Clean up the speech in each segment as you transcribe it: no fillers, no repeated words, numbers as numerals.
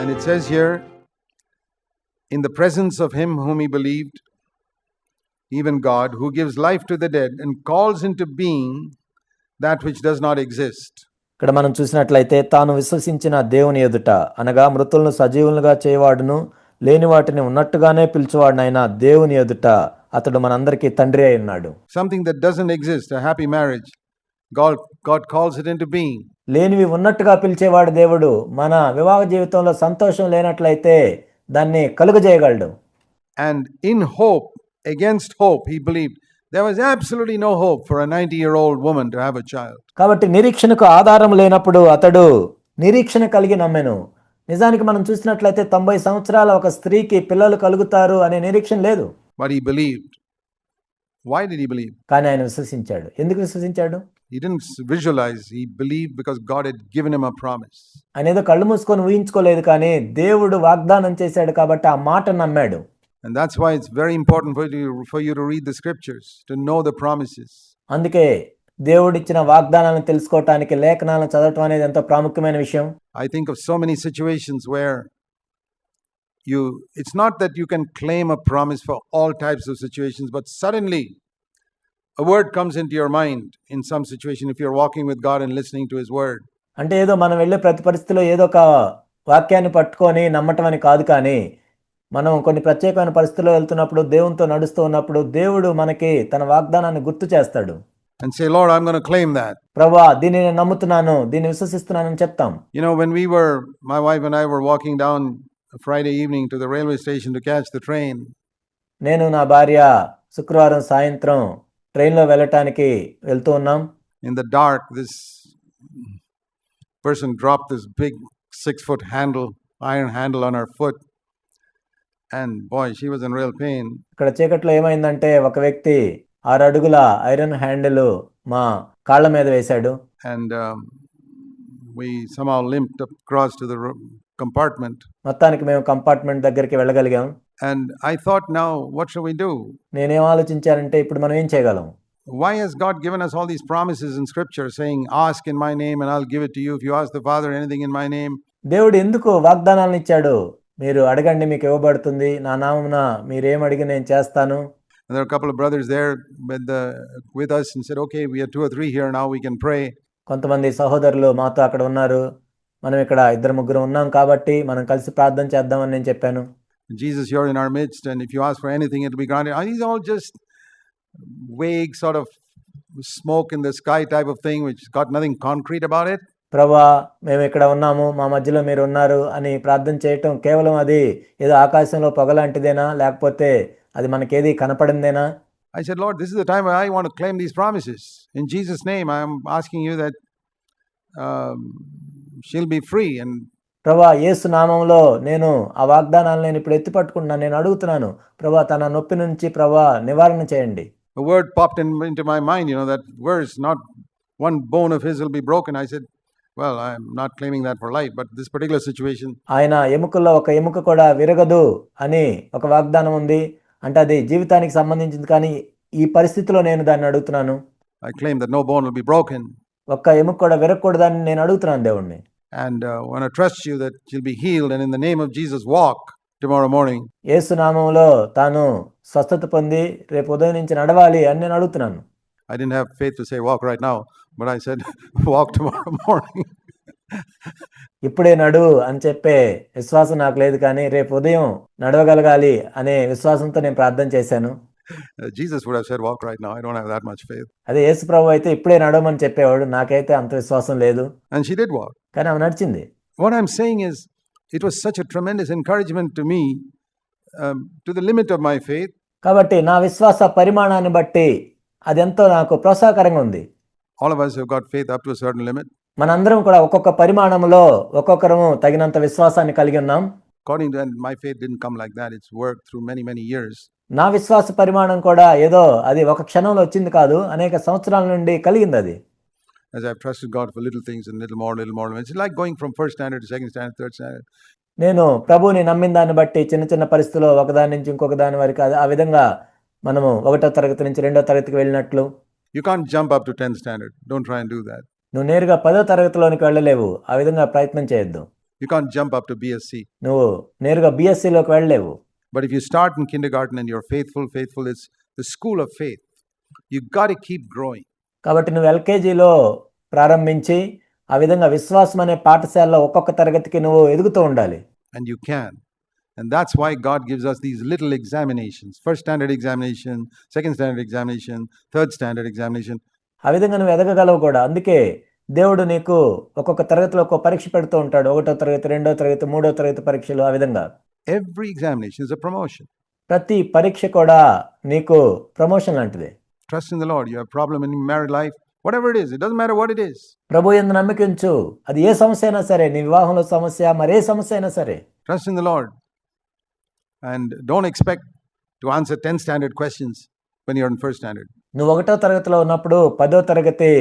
And it says here, in the presence of him whom he believed, even God, who gives life to the dead and calls into being that which does not exist. ఇక్కడ మనం చూసినట్లయితే తాను విశ్వసించిన దేవుని ఎదుట అనగా మృతులను సజీవులుగా చేయవాడును లేని వాటిని ఉన్నట్టుగానే పిలుచువాడినైన దేవుని ఎదుట అతడు మనందరికీ తండ్రి అయి ఉన్నాడు. Something that doesn't exist, a happy marriage, God calls it into being. లేనివి ఉన్నట్టుగా పిలిచేవాడు దేవుడు. మన వివాహ జీవితంలో సంతోషం లేనట్లయితే దాన్ని కలుగజేయగలడు. And in hope, against hope, he believed there was absolutely no hope for a 90-year-old woman to have a child. కాబట్టి నిరీక్షణకు ఆధారం లేనప్పుడు అతడు నిరీక్షణ కలిగి నమ్మెను. నిజానికి మనం చూసినట్లయితే 90 సంవత్సరాల ఒక స్త్రీకి పిల్లలు కలుగుతారు అనే నిరీక్షణ లేదు. But he believed. Why did he believe? కానీ ఆయన విశ్వసించాడు. ఎందుకు విశ్వసించాడు? He didn't visualize, he believed because God had given him a promise. ఆయన ఏదో కళ్ళు మూసుకొని ఊహించుకోలేదు, కానీ దేవుడు వాగ్దానం చేశాడు కాబట్టి ఆ మాట నమ్మాడు. And that's why it's very important for you to read the scriptures, to know the promises. అందుకే దేవుడిచ్చిన వాగ్దానాలను తెలుసుకోవటానికి లేఖనాలను చదవటం అనేది ఎంతో ప్రాముఖ్యమైన విషయం. I think of so many situations where it's not that you can claim a promise for all types of situations, but suddenly a word comes into your mind in some situation if you're walking with God and listening to his word. అంటే ఏదో మనం వెళ్ళే ప్రతి పరిస్థితిలో ఏదో ఒక వాక్యాన్ని పట్టుకొని నమ్మటం అని కాదు, కానీ మనం కొన్ని ప్రత్యేకమైన పరిస్థితుల్లో వెళ్తున్నప్పుడు దేవునితో నడుస్తూ ఉన్నప్పుడు దేవుడు మనకి తన వాగ్దానాన్ని గుర్తు చేస్తాడు. And say, Lord, I'm going to claim that. ప్రభువా, దీన్ని నేను నమ్ముతున్నాను, దీన్ని విశ్వసిస్తున్నానని చెప్తాం. You know, when my wife and I were walking down Friday evening to the railway station to catch the train. నేను నా భార్య శుక్రవారం సాయంత్రం ట్రైన్లో వెళ్ళటానికి వెళ్తూ ఉన్నాం. In the dark, this person dropped this big 6-foot iron handle on her foot. And boy, she was in real pain. ఇక్కడ చీకట్లో ఏమైందంటే ఒక వ్యక్తి 6 అడుగుల ఐరన్ హ్యాండిల్ మా కాళ్ళ మీద వేశాడు. And we somehow limped across to the compartment. మొత్తానికి మేము కంపార్ట్మెంట్ దగ్గరికి వెళ్ళగలిగాం. And I thought, now what shall we do? నేనేం ఆలోచించానంటే ఇప్పుడు మనం ఏం చేయగలం? Why has God given us all these promises in scripture saying, ask in my name and I'll give it to you if you ask the Father anything in my name? దేవుడు ఎందుకు వాగ్దానాలను ఇచ్చాడు? మీరు అడగండి మీకు ఇవ్వబడుతుంది, నా నామమున మీరేం అడిగి నేను చేస్తాను. And there are a couple of brothers there with us and said, okay, we are 2 or 3 here now, we can pray. కొంతమంది సహోదరులు మాతో అక్కడ ఉన్నారు, మనం ఇక్కడ 2-3 ఉన్నాం కాబట్టి మనం కలిసి ప్రార్థన చేద్దామని నేను చెప్పాను. Jesus, you're in our midst, and if you ask for anything, it will be granted. These are all just vague sort of smoke in the sky type of thing, which got nothing concrete about it. ప్రభువా, మేము ఇక్కడ ఉన్నాము, మా మధ్యలో మీరు ఉన్నారు అని ప్రార్థన చేయటం కేవలం అది ఏదో ఆకాశంలో పొగలాంటిదేనా, లేకపోతే అది మనకేది కనపడిందేనా? I said, Lord, this is the time where I want to claim these promises. In Jesus' name, I am asking you that she'll be free. And ప్రభువా, యేసు నామములో నేను ఆ వాగ్దానాలను నేను ఇప్పుడు ఎత్తి పట్టుకుంటున్నాను, నేను అడుగుతున్నాను ప్రభువా, తన నొప్పి నుంచి ప్రభువా నివారణ చేయండి. A word popped into my mind, that verse, not one bone of his will be broken. I said, well, I'm not claiming that for life, but this particular situation. ఆయన ఎముకల్లో ఒక ఎముక కూడా విరగదు అని ఒక వాగ్దానం ఉంది, అంటే అది జీవితానికి సంబంధించింది, కానీ ఈ పరిస్థితిలో నేను దాన్ని అడుగుతున్నాను. I claim that no bone will be broken. ఒక్క ఎముక కూడా విరగకూడదని నేను అడుగుతున్నాను దేవుణ్ణి. And want to trust you that she'll be healed and in the name of Jesus walk tomorrow morning. యేసు నామములో తాను స్వస్థత పొంది రేపు ఉదయం నుంచి నడవాలి అని నేను అడుగుతున్నాను. I didn't have faith to say walk right now, but I said walk tomorrow morning. ఇప్పుడే నడు అని చెప్పే విశ్వాసం నాకు లేదు, కానీ రేపు ఉదయం నడవగలగాలి అనే విశ్వాసంతో నేను ప్రార్థన చేశాను. Jesus would have said walk right now. I don't have that much faith. అదే యేసు ప్రభు అయితే ఇప్పుడే నడవమని చెప్పేవాడు, నాకైతే అంత విశ్వాసం లేదు. And she did walk. కానీ ఆమె నడిచింది. What I'm saying is, it was such a tremendous encouragement to me, to the limit of my faith. కాబట్టి నా విశ్వాస పరిమాణాన్ని బట్టి అదెంతో నాకు ప్రోత్సాహకరంగా ఉంది. All of us have got faith up to a certain limit. మనందరం కూడా ఒక్కొక్క పరిమాణంలో ఒక్కొక్కరము తగినంత విశ్వాసాన్ని కలిగి ఉన్నాం. According to my faith didn't come like that. It's worked through many years. నా విశ్వాస పరిమాణం కూడా ఏదో అది ఒక క్షణంలో వచ్చింది కాదు, అనేక సంవత్సరాల నుండి కలిగింది అది. As I've trusted God for little things and little more. It's like going from first standard to second standard, third standard. నేను ప్రభువుని నమ్మిన దాన్ని బట్టి చిన్న పరిస్థితుల్లో ఒకదాని నుంచి ఇంకొక దాని వరకు ఆ విధంగా మనము 1వ తరగతి నుంచి 2వ తరగతికి వెళ్ళినట్లు. You can't jump up to 10th standard. Don't try and do that. నువ్వు నేరుగా 10వ తరగతిలోనికి వెళ్ళలేవు, ఆ విధంగా ప్రయత్నం చేయొద్దు. You can't jump up to BSc. నువ్వు నేరుగా బిఎస్సిలోకి వెళ్ళలేవు. But if you start in kindergarten and you're faithful, it's the school of faith. You got to keep growing. కాబట్టి నువ్వు ఎల్కేజీలో ప్రారంభించి ఆ విధంగా విశ్వాసం అనే పాఠశాలలో ఒక్కొక్క తరగతికి నువ్వు ఎదుగుతూ ఉండాలి. And you can. And that's why God gives us these little examinations. First standard examination, second standard examination, third standard examination. ఆ విధంగా నువ్వు ఎదగగలవు కూడా. అందుకే దేవుడు నీకు ఒక్కొక్క తరగతిలో ఒక్కొక్క పరీక్ష పెడుతూ ఉంటాడు. 1వ తరగతి, 2వ తరగతి, 3వ తరగతి పరీక్షలు ఆ విధంగా. Every examination is a promotion. ప్రతి పరీక్ష కూడా నీకు ప్రమోషన్ లాంటిదే. Trust in the Lord. You have a problem in your married life, whatever it is, it doesn't matter what it is. ప్రభు యందు నమ్మిక ఉంచు. అది ఏ సమస్య అయినా సరే, నీ వివాహంలో సమస్య, మరే సమస్య అయినా సరే. Trust in the Lord. And don't expect to answer 10 standard questions when you're in first standard. నువ్వు 1వ తరగతిలో ఉన్నప్పుడు 10వ తరగతి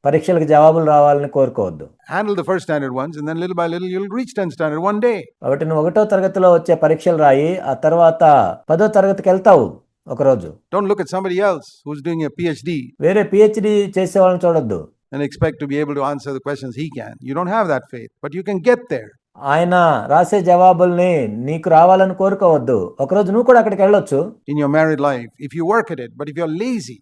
పరీక్షలకు జవాబులు రావాలని కోరుకోవద్దు. Handle the first standard ones and then little by little you'll reach 10th standard one day. కాబట్టి నువ్వు 1వ తరగతిలో వచ్చే పరీక్షలు రాయి, ఆ తర్వాత 10వ తరగతికి వెళ్తావు ఒకరోజు. Don't look at somebody else who's doing a PhD వేరే పిహెచ్డి చేసే వాళ్ళని చూడొద్దు. and expect to be able to answer the questions he can. You don't have that faith, but you can get there. ఆయన రాసే జవాబుల్ని నీకు రావాలని కోరుకోవద్దు. ఒకరోజు నువ్వు కూడా అక్కడికి వెళ్ళొచ్చు. In your married life, if you work at it, but if you're lazy,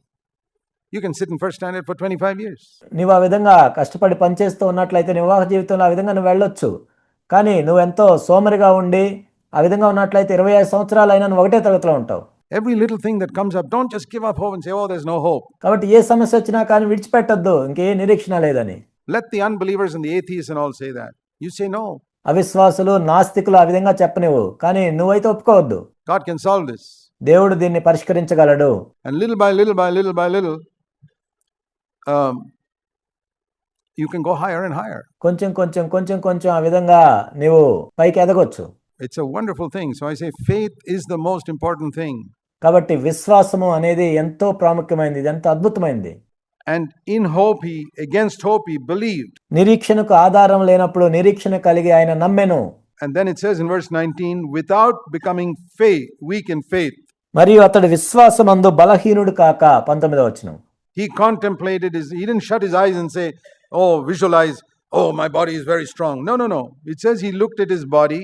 you can sit in first standard for 25 years. నువ్వు ఆ విధంగా కష్టపడి పనిచేస్తూ ఉన్నట్లయితే నీ వివాహ జీవితంలో ఆ విధంగా నువ్వు వెళ్ళొచ్చు. కానీ నువ్వెంతో సోమరిగా ఉండి ఆ విధంగా ఉన్నట్లయితే 25 సంవత్సరాలు అయినా నువ్వు 1వ తరగతిలో ఉంటావు. Every little thing that comes up, don't just give up hope and say, oh, there's no hope. కాబట్టి ఏ సమస్య వచ్చినా కానీ విడిచిపెట్టొద్దు, ఇంకే నిరీక్షణ లేదని. Let the unbelievers and the atheists and all say that. You say no. అవిశ్వాసులు, నాస్తికులు ఆ విధంగా చెప్పనివ్వు, కానీ నువ్వైతే ఒప్పుకోవద్దు. God can solve this. దేవుడు దీన్ని పరిష్కరించగలడు. And little by little, you can go higher and higher. కొంచెం ఆ విధంగా నీవు పైకి ఎదగొచ్చు. It's a wonderful thing. So I say faith is the most important thing. కాబట్టి విశ్వాసము అనేది ఎంతో ప్రాముఖ్యమైనది, ఇది ఎంతో అద్భుతమైనది. And in hope against hope he believed. నిరీక్షణకు ఆధారం లేనప్పుడు నిరీక్షణ కలిగి ఆయన నమ్మెను. And then it says in verse 19, without becoming weak in faith. మరియు అతడు విశ్వాసమందు బలహీనుడు కాక 19వ వచనం. He contemplated he didn't shut his eyes and say, oh, visualize, oh, my body is very strong. No. It says he looked at his body.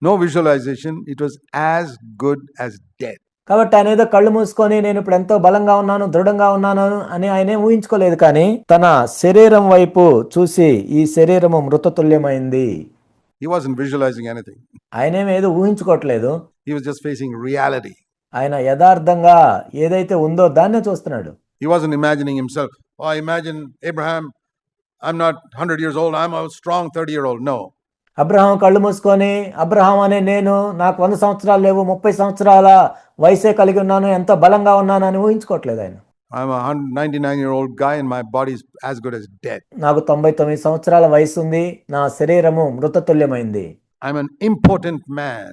No visualization. It was as good as dead. కాబట్టి ఆయన ఏదో కళ్ళు మూసుకొని నేను ఇప్పుడు ఎంతో బలంగా ఉన్నాను, దృఢంగా ఉన్నాను అని ఆయనే ఊహించుకోలేదు. కానీ తన శరీరం వైపు చూసి ఈ శరీరము మృతతుల్యమైంది. He wasn't visualizing anything. ఆయనేమో ఏదో ఊహించుకోవట్లేదు. He was just facing reality. ఆయన యథార్థంగా ఏదైతే ఉందో దాన్నే చూస్తున్నాడు. He wasn't imagining himself. Oh, I imagine Abraham, I'm not 100 years old, I'm a strong 30-year-old. No. Abraham కళ్ళు మూసుకొని అబ్రహాం అనే నేను నాకు 100 సంవత్సరాలు లేవు, 30 సంవత్సరాల వయసే కలిగి ఉన్నాను, ఎంతో బలంగా ఉన్నాను అని ఊహించుకోవట్లేదు ఆయన. I'm a 99-year-old guy and my body is as good as dead. నాకు 99 సంవత్సరాల వయసు ఉంది, నా శరీరము మృతతుల్యమైంది. I'm an impotent man.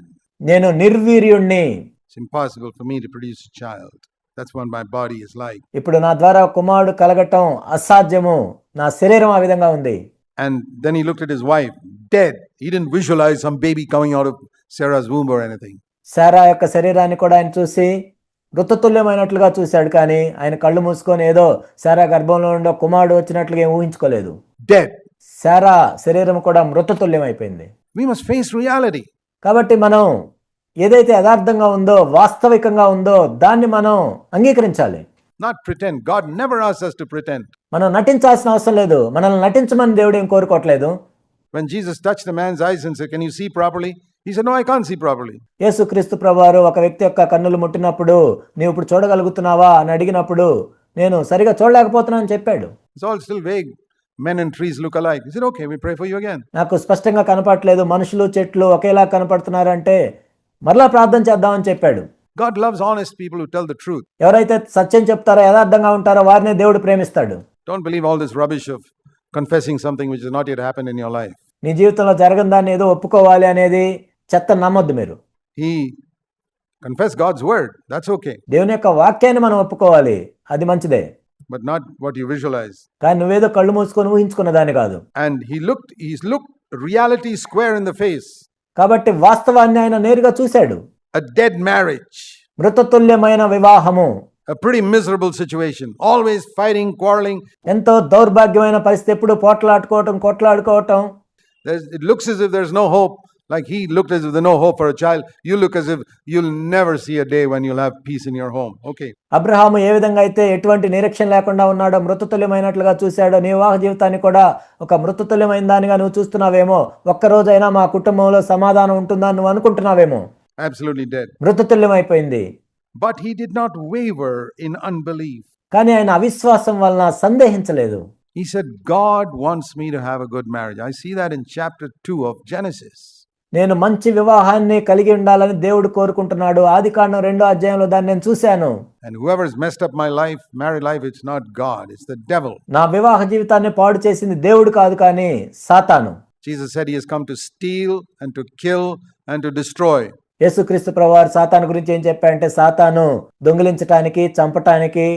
నేను నిర్వీర్యుణ్ణి. It's impossible for me to produce a child. That's what my body is like. ఇప్పుడు నా ద్వారా కుమారుడు కలగటం అసాధ్యము, నా శరీరం ఆ విధంగా ఉంది. And then he looked at his wife, dead. He didn't visualize some baby coming out of Sarah's womb or anything. Sarah యొక్క శరీరాన్ని కూడా ఆయన చూసి మృతతుల్యమైనట్లుగా చూశాడు, కానీ ఆయన కళ్ళు మూసుకొని ఏదో శారా గర్భంలో ఉండే కుమారుడు వచ్చినట్లుగా ఏం ఊహించుకోలేదు. Dead. శారా శరీరం కూడా మృతతుల్యమైపోయింది. We must face reality. కాబట్టి మనం ఏదైతే యథార్థంగా ఉందో, వాస్తవికంగా ఉందో దాన్ని మనం అంగీకరించాలి. Not pretend. God never asks us to pretend. మనం నటించాల్సిన అవసరం లేదు. మనల్ని నటించమని దేవుడు ఏం కోరుకోవట్లేదు. When Jesus touched the man's eyes and said, can you see properly? He said, no, I can't see properly. యేసుక్రీస్తు ప్రభువారు ఒక వ్యక్తి యొక్క కన్నులు ముట్టినప్పుడు నీవు ఇప్పుడు చూడగలుగుతున్నావా అని అడిగినప్పుడు నేను సరిగా చూడలేకపోతున్నాను అని చెప్పాడు. It's all still vague. Men and trees look alike. He said, okay, we pray for you again. నాకు స్పష్టంగా కనపడట్లేదు, మనుషులు చెట్లు ఒకేలా కనపడుతున్నారంటే మరలా ప్రార్థన చేద్దామని చెప్పాడు. God loves honest people who tell the truth. ఎవరైతే సత్యం చెప్తారో, యథార్థంగా ఉంటారో వారినే దేవుడు ప్రేమిస్తాడు. Don't believe all this rubbish of confessing something which has not yet happened in your life. నీ జీవితంలో జరగని దాన్ని ఏదో ఒప్పుకోవాలి అనేది చెత్త నమ్మొద్దు మీరు. He confess God's word. That's okay. దేవుని యొక్క వాక్యాన్ని మనం ఒప్పుకోవాలి, అది మంచిదే. But not what you visualize. కానీ నువ్వేదో కళ్ళు మూసుకొని ఊహించుకున్న దాన్ని కాదు. And he's looked reality square in the face. కాబట్టి వాస్తవాన్ని ఆయన నేరుగా చూశాడు. A dead marriage. మృతతుల్యమైన వివాహము. A pretty miserable situation. Always fighting, quarreling. ఎంతో దౌర్భాగ్యమైన పరిస్థితి, ఎప్పుడు కొట్లాడుకోవటం. It looks as if there's no hope. Like he looked as if there's no hope for a child. You look as if you'll never see a day when you'll have peace in your home. Okay. Abraham ఏ విధంగా అయితే ఎటువంటి నిరీక్షణ లేకుండా ఉన్నాడో, మృతతుల్యమైనట్లుగా చూశాడో, నీ వివాహ జీవితాన్ని కూడా ఒక మృతతుల్యమైన దానిగా నువ్వు చూస్తున్నావేమో. ఒక్కరోజైనా మా కుటుంబంలో సమాధానం ఉంటుందని నువ్వు అనుకుంటున్నావేమో. Absolutely dead. మృతతుల్యమైపోయింది. But he did not waver in unbelief. కానీ ఆయన అవిశ్వాసం వలన సందేహించలేదు. He said, God wants me to have a good marriage. I see that in chapter 2 of Genesis. నేను మంచి వివాహాన్ని కలిగి ఉండాలని దేవుడు కోరుకుంటున్నాడు. ఆదికాండం 2వ అధ్యాయంలో దాన్ని నేను చూశాను. And whoever's messed up my life, married life, it's not God, it's the devil. నా వివాహ జీవితాన్ని పాడు చేసింది దేవుడు కాదు, కానీ సాతాను. Jesus said he has come to steal and to kill and to destroy. యేసుక్రీస్తు ప్రభువారు సాతాను గురించి ఏం చెప్పారంటే, సాతాను దొంగిలించటానికి, చంపటానికి,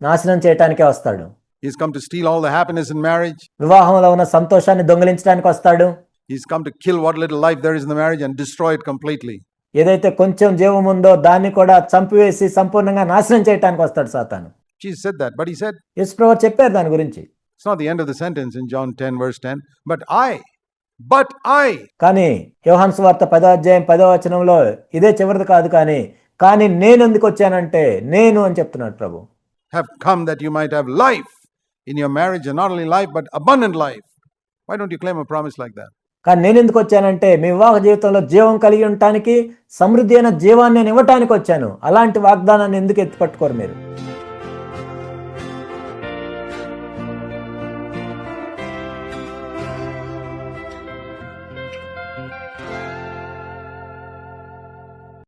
నాశనం చేయటానికే వస్తాడు. He's come to steal all the happiness in marriage. వివాహంలో ఉన్న సంతోషాన్ని దొంగిలించడానికి వస్తాడు. He's come to kill what little life there is in the marriage and destroy it completely. ఏదైతే కొంచెం జీవం ఉందో దాన్ని కూడా చంపివేసి సంపూర్ణంగా నాశనం చేయటానికి వస్తాడు సాతాను. Jesus said that, but he said, యేసు ప్రభువారు చెప్పారు దాని గురించి. it's not the end of the sentence in John 10 verse 10, but I. కానీ యోహాను సువార్త 10వ అధ్యాయం 10వ వచనంలో ఇదే చివరిది కాదు, కానీ నేను ఎందుకు వచ్చానంటే నేను అని చెప్తున్నాడు ప్రభు. Have come that you might have life in your marriage, and not only life but abundant life. Why don't you claim a promise like that? కానీ నేను ఎందుకు వచ్చానంటే మీ వివాహ జీవితంలో జీవం కలిగి ఉండటానికి, సమృద్ధి అయిన జీవాన్ని నేను ఇవ్వటానికి వచ్చాను. అలాంటి వాగ్దానాన్ని ఎందుకు ఎత్తిపట్టుకోరు మీరు?